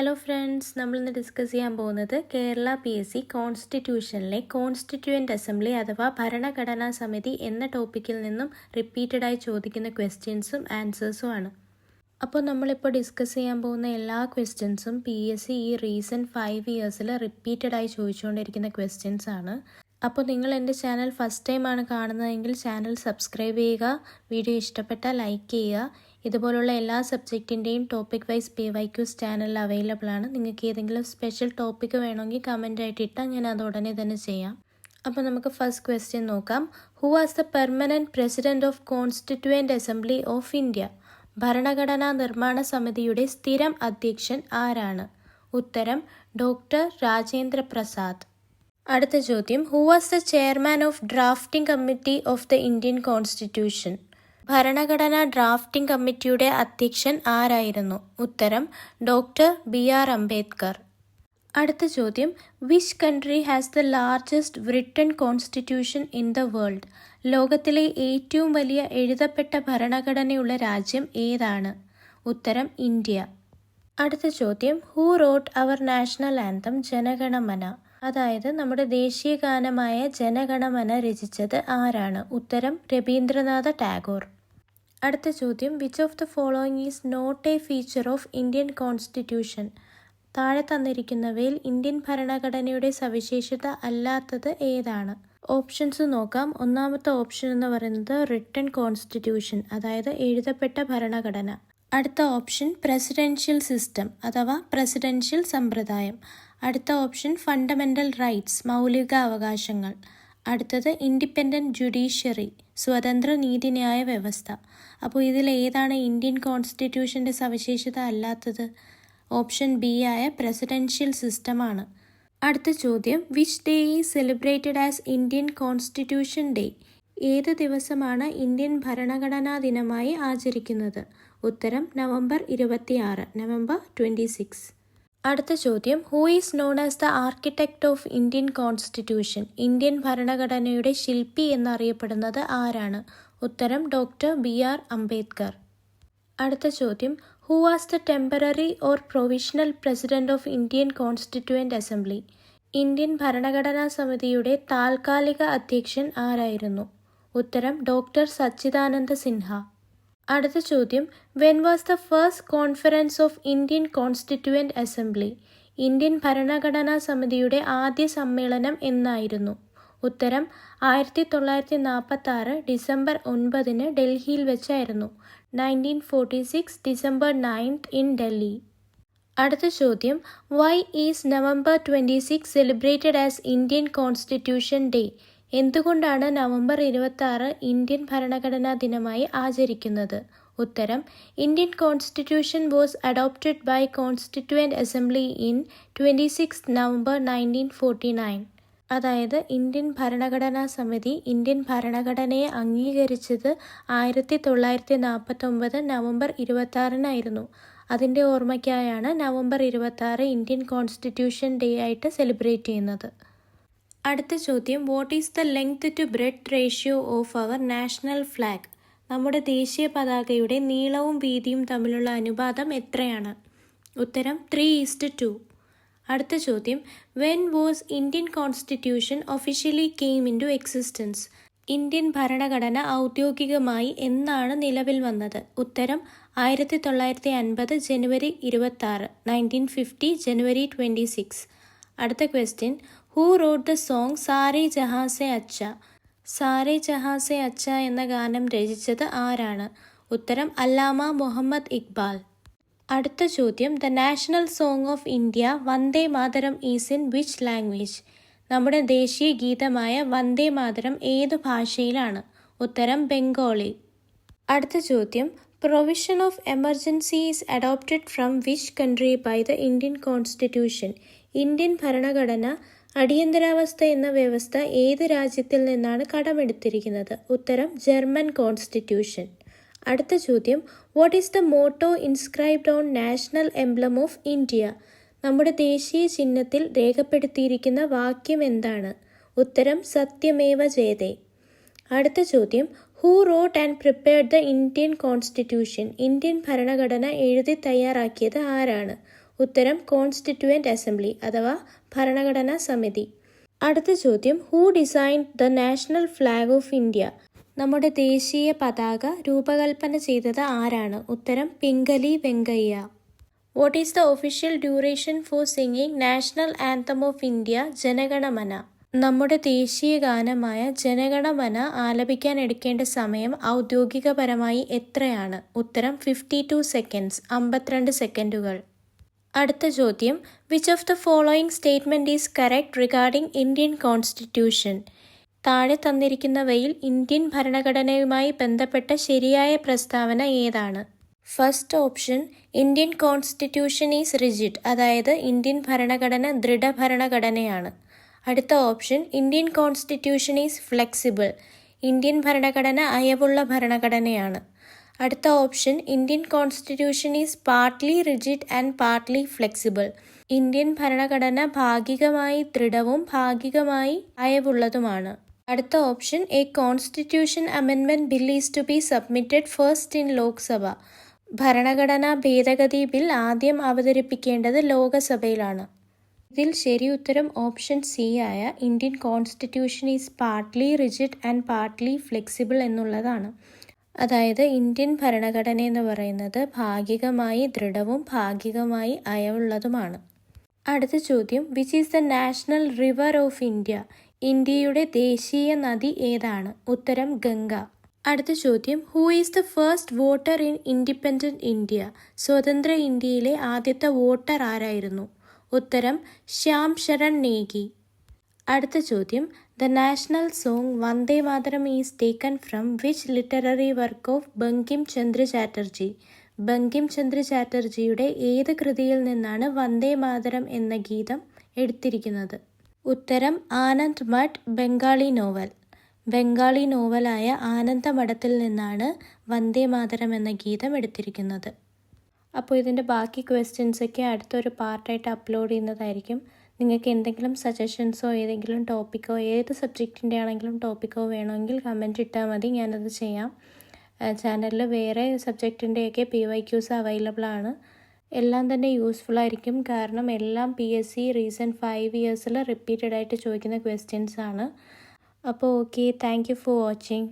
Hello friends, നമ്മളിന്ന് discuss ചെയ്യാൻ പോകുന്നത് കേരള PSC കോൺസ്റ്റിറ്റ്യൂഷനിലെ കോൺസ്റ്റിറ്റ്യൂവൻ്റ് അസംബ്ലി അഥവാ ഭരണഘടനാ സമിതി എന്ന ടോപ്പിക്കിൽ നിന്നും റിപ്പീറ്റഡായി ചോദിക്കുന്ന ക്വസ്റ്റ്യൻസും ആൻസേഴ്സും ആണ്. അപ്പോൾ നമ്മളിപ്പോൾ ഡിസ്കസ് ചെയ്യാൻ പോകുന്ന എല്ലാ ക്വസ്റ്റ്യൻസും PSC ഈ റീസെൻറ്റ് 5 ഇയേഴ്സിൽ റിപ്പീറ്റഡായി ചോദിച്ചുകൊണ്ടിരിക്കുന്ന ക്വസ്റ്റ്യൻസ് ആണ്. അപ്പോൾ നിങ്ങൾ എൻ്റെ ചാനൽ ഫസ്റ്റ് ടൈമാണ് കാണുന്നതെങ്കിൽ ചാനൽ സബ്സ്ക്രൈബ് ചെയ്യുക, വീഡിയോ ഇഷ്ടപ്പെട്ടാൽ ലൈക്ക് ചെയ്യുക. ഇതുപോലുള്ള എല്ലാ സബ്ജക്റ്റിൻ്റെയും ടോപ്പിക് വൈസ് PYQs ചാനലിൽ അവൈലബിൾ ആണ്. നിങ്ങൾക്ക് ഏതെങ്കിലും സ്പെഷ്യൽ ടോപ്പിക്ക് വേണമെങ്കിൽ കമൻ്റ് ആയിട്ട് ഇട്ടാൽ ഞാൻ അത് ഉടനെ തന്നെ ചെയ്യാം. അപ്പോൾ നമുക്ക് ഫസ്റ്റ് ക്വസ്റ്റ്യൻ നോക്കാം. Who was the permanent president of constituent assembly of India? ഭരണഘടനാ നിർമ്മാണ സമിതിയുടെ സ്ഥിരം അധ്യക്ഷൻ ആരാണ്? ഉത്തരം ഡോക്ടർ രാജേന്ദ്ര പ്രസാദ്. അടുത്ത ചോദ്യം, who was the chairman of drafting committee of the Indian constitution? ഭരണഘടനാ ഡ്രാഫ്റ്റിംഗ് കമ്മിറ്റിയുടെ അധ്യക്ഷൻ ആരായിരുന്നു? ഉത്തരം ഡോക്ടർ BR അംബേദ്കർ. അടുത്ത ചോദ്യം, which country has the largest written constitution in the world? ലോകത്തിലെ ഏറ്റവും വലിയ എഴുതപ്പെട്ട ഭരണഘടനയുള്ള രാജ്യം ഏതാണ്? ഉത്തരം ഇന്ത്യ. അടുത്ത ചോദ്യം, who wrote our national anthem Jana Gana Mana? അതായത് നമ്മുടെ ദേശീയ ഗാനമായ ജനഗണമന രചിച്ചത് ആരാണ്? ഉത്തരം രവീന്ദ്രനാഥ ടാഗോർ. അടുത്ത ചോദ്യം, which of the following is not a feature of Indian constitution? താഴെ തന്നിരിക്കുന്നവയിൽ ഇന്ത്യൻ ഭരണഘടനയുടെ സവിശേഷത അല്ലാത്തത് ഏതാണ്? ഓപ്ഷൻസ് നോക്കാം. ഒന്നാമത്തെ ഓപ്ഷൻ എന്ന് പറയുന്നത് റിട്ടൺ കോൺസ്റ്റിറ്റ്യൂഷൻ, അതായത് എഴുതപ്പെട്ട ഭരണഘടന. അടുത്ത ഓപ്ഷൻ പ്രസിഡൻഷ്യൽ സിസ്റ്റം അഥവാ പ്രസിഡൻഷ്യൽ സമ്പ്രദായം. അടുത്ത ഓപ്ഷൻ ഫണ്ടമെൻ്റൽ റൈറ്റ്സ്, മൗലിക അവകാശങ്ങൾ. അടുത്തത് ഇൻഡിപെൻഡൻറ്റ് ജുഡീഷ്യറി, സ്വതന്ത്ര നീതിന്യായ വ്യവസ്ഥ. അപ്പോൾ ഇതിൽ ഏതാണ് ഇന്ത്യൻ കോൺസ്റ്റിറ്റ്യൂഷൻ്റെ സവിശേഷത അല്ലാത്തത്? ഓപ്ഷൻ ബി ആയ പ്രസിഡൻഷ്യൽ സിസ്റ്റമാണ്. അടുത്ത ചോദ്യം, which day is celebrated as Indian constitution day? ഏത് ദിവസമാണ് ഇന്ത്യൻ ഭരണഘടനാ ദിനമായി ആചരിക്കുന്നത്? ഉത്തരം നവംബർ 26, നവംബർ 26. അടുത്ത ചോദ്യം, who is known as the architect of Indian constitution? Indian ഭരണഘടനയുടെ ശില്പി എന്നറിയപ്പെടുന്നത് ആരാണ്? ഉത്തരം ഡോക്ടർ BR അംബേദ്കർ. അടുത്ത ചോദ്യം, who was the temporary or provisional president of Indian constituent assembly? Indian ഭരണഘടനാ സമിതിയുടെ താൽക്കാലിക അധ്യക്ഷൻ ആരായിരുന്നു? ഉത്തരം ഡോക്ടർ സച്ചിദാനന്ദ സിൻഹ. അടുത്ത ചോദ്യം, when was the first conference of Indian constituent assembly? Indian ഭരണഘടനാ സമിതിയുടെ ആദ്യ സമ്മേളനം എന്നായിരുന്നു? ഉത്തരം 1946 ഡിസംബർ 9 ഡൽഹിയിൽ വെച്ചായിരുന്നു. 1946 ഡിസംബർ 9 ഇൻ ഡൽഹി. അടുത്ത ചോദ്യം, why is November 26 celebrated as Indian constitution day? എന്തുകൊണ്ടാണ് നവംബർ 26 ഇന്ത്യൻ ഭരണഘടനാ ദിനമായി ആചരിക്കുന്നത്? ഉത്തരം Indian constitution was adopted by constituent assembly in 26 November 1949. അതായത് ഇന്ത്യൻ ഭരണഘടനാ സമിതി ഇന്ത്യൻ ഭരണഘടനയെ അംഗീകരിച്ചത് 1949 നവംബർ 26 അതിൻ്റെ ഓർമ്മയ്ക്കായാണ് നവംബർ 26 ഇന്ത്യൻ കോൺസ്റ്റിറ്റ്യൂഷൻ ഡേ ആയിട്ട് സെലിബ്രേറ്റ് ചെയ്യുന്നത്. അടുത്ത ചോദ്യം, what is the length to breadth ratio of our national flag? നമ്മുടെ ദേശീയ പതാകയുടെ നീളവും വീതിയും തമ്മിലുള്ള അനുപാതം എത്രയാണ്? ഉത്തരം 3:2. അടുത്ത ചോദ്യം, when was Indian constitution officially came into existence? Indian ഭരണഘടന ഔദ്യോഗികമായി എന്നാണ് നിലവിൽ വന്നത്? ഉത്തരം 1950 ജനുവരി 26, 1950 ജനുവരി 26. അടുത്ത question, who wrote the song Sare Jahan Se Accha? Sare Jahan Se അച്ഛ എന്ന ഗാനം രചിച്ചത് ആരാണ്? ഉത്തരം അല്ലാമ മുഹമ്മദ് ഇക്ബാൽ. അടുത്ത ചോദ്യം, the national song of India Vande Mataram is in which language? നമ്മുടെ ദേശീയ ഗീതമായ വന്ദേ മാതരം ഏതു ഭാഷയിലാണ്? ഉത്തരം ബംഗാളി. അടുത്ത ചോദ്യം, provision of emergency is adopted from which country by the Indian constitution? Indian ഭരണഘടന അടിയന്തരാവസ്ഥ എന്ന വ്യവസ്ഥ ഏത് രാജ്യത്തിൽ നിന്നാണ് കടമെടുത്തിരിക്കുന്നത്? ഉത്തരം ജർമ്മൻ കോൺസ്റ്റിറ്റ്യൂഷൻ. അടുത്ത ചോദ്യം, what is the motto inscribed on national emblem of India? നമ്മുടെ ദേശീയ ചിഹ്നത്തിൽ രേഖപ്പെടുത്തിയിരിക്കുന്ന വാക്യം എന്താണ്? ഉത്തരം സത്യമേവ ജയതേ. അടുത്ത ചോദ്യം, who wrote and prepared the Indian constitution? Indian ഭരണഘടന എഴുതി തയ്യാറാക്കിയത് ആരാണ്? ഉത്തരം കോൺസ്റ്റിറ്റ്യൂവൻ്റ് അസംബ്ലി അഥവാ ഭരണഘടനാ സമിതി. അടുത്ത ചോദ്യം, who designed the national flag off India? നമ്മുടെ ദേശീയ പതാക രൂപകൽപ്പന ചെയ്തത് ആരാണ്? ഉത്തരം Pingali Venkaiah. What is the official duration for singing national anthem of India Jana Gana Mana? നമ്മുടെ ദേശീയ ഗാനമായ ജനഗണമന ആലപിക്കാൻ എടുക്കേണ്ട സമയം ഔദ്യോഗികപരമായി എത്രയാണ്? ഉത്തരം 52 സെക്കൻഡ്സ്, 52 സെക്കൻഡുകൾ. അടുത്ത ചോദ്യം, which of the following statement is correct regarding Indian constitution? താഴെ തന്നിരിക്കുന്നവയിൽ ഇന്ത്യൻ ഭരണഘടനയുമായി ബന്ധപ്പെട്ട ശരിയായ പ്രസ്താവന ഏതാണ്? First option, Indian constitution is rigid, അതായത് ഇന്ത്യൻ ഭരണഘടന ദൃഢഭരണഘടനയാണ്. അടുത്ത option, Indian constitution is flexible, Indian ഭരണഘടന അയവുള്ള ഭരണഘടനയാണ്. അടുത്ത option, Indian constitution is partly rigid and partly flexible, Indian ഭരണഘടന ഭാഗികമായി ദൃഢവും ഭാഗികമായി അയവുള്ളതുമാണ്. അടുത്ത option, a constitution amendment bill is to be submitted first in Lok Sabha, ഭരണഘടനാ ഭേദഗതി ബിൽ ആദ്യം അവതരിപ്പിക്കേണ്ടത് ലോകസഭയിലാണ്. ഇതിൽ ശരി ഉത്തരം ഓപ്ഷൻ സി ആയ Indian constitution is partly rigid and partly flexible എന്നുള്ളതാണ്. അതായത് ഇന്ത്യൻ ഭരണഘടന എന്ന് പറയുന്നത് ഭാഗികമായി ദൃഢവും ഭാഗികമായി അയവുള്ളതുമാണ്. അടുത്ത ചോദ്യം, which is the national river of India? ഇന്ത്യയുടെ ദേശീയ നദി ഏതാണ്? ഉത്തരം ഗംഗ. അടുത്ത ചോദ്യം, who is the first voter in independent India? സ്വതന്ത്ര ഇന്ത്യയിലെ ആദ്യത്തെ വോട്ടർ ആരായിരുന്നു? ഉത്തരം ശ്യാം ശരൺ നേഗി. അടുത്ത ചോദ്യം, the national song Vande Mataram is taken from which literary work of Bankim Chandra Chatterjee? Bankim Chandra ചാറ്റർജിയുടെ ഏത് കൃതിയിൽ നിന്നാണ് വന്ദേ മാതരം എന്ന ഗീതം എടുത്തിരിക്കുന്നത്? ഉത്തരം ആനന്ദ് മഠ് ബംഗാളി നോവൽ. ബംഗാളി നോവലായ ആനന്ദമഠത്തിൽ നിന്നാണ് വന്ദേ മാതരം എന്ന ഗീതം എടുത്തിരിക്കുന്നത്. അപ്പോൾ ഇതിൻ്റെ ബാക്കി ക്വസ്റ്റ്യൻസൊക്കെ അടുത്തൊരു പാർട്ടായിട്ട് അപ്ലോഡ് ചെയ്യുന്നതായിരിക്കും. നിങ്ങൾക്ക് എന്തെങ്കിലും സജഷൻസോ ഏതെങ്കിലും ടോപ്പിക്കോ ഏത് സബ്ജക്റ്റിൻ്റെ ആണെങ്കിലും ടോപ്പിക്കോ വേണമെങ്കിൽ കമൻറ്റ് ഇട്ടാൽ മതി, ഞാനത് ചെയ്യാം. ചാനലിൽ വേറെ സബ്ജക്റ്റിൻ്റെയൊക്കെ PYQs അവൈലബിൾ ആണ്. എല്ലാം തന്നെ യൂസ്ഫുൾ ആയിരിക്കും, കാരണം എല്ലാം PSC റീസെൻറ്റ് 5 ഇയേഴ്സിൽ റിപ്പീറ്റഡ് ആയിട്ട് ചോദിക്കുന്ന ക്വസ്റ്റ്യൻസ് ആണ്. അപ്പോൾ okay, thank you for watching.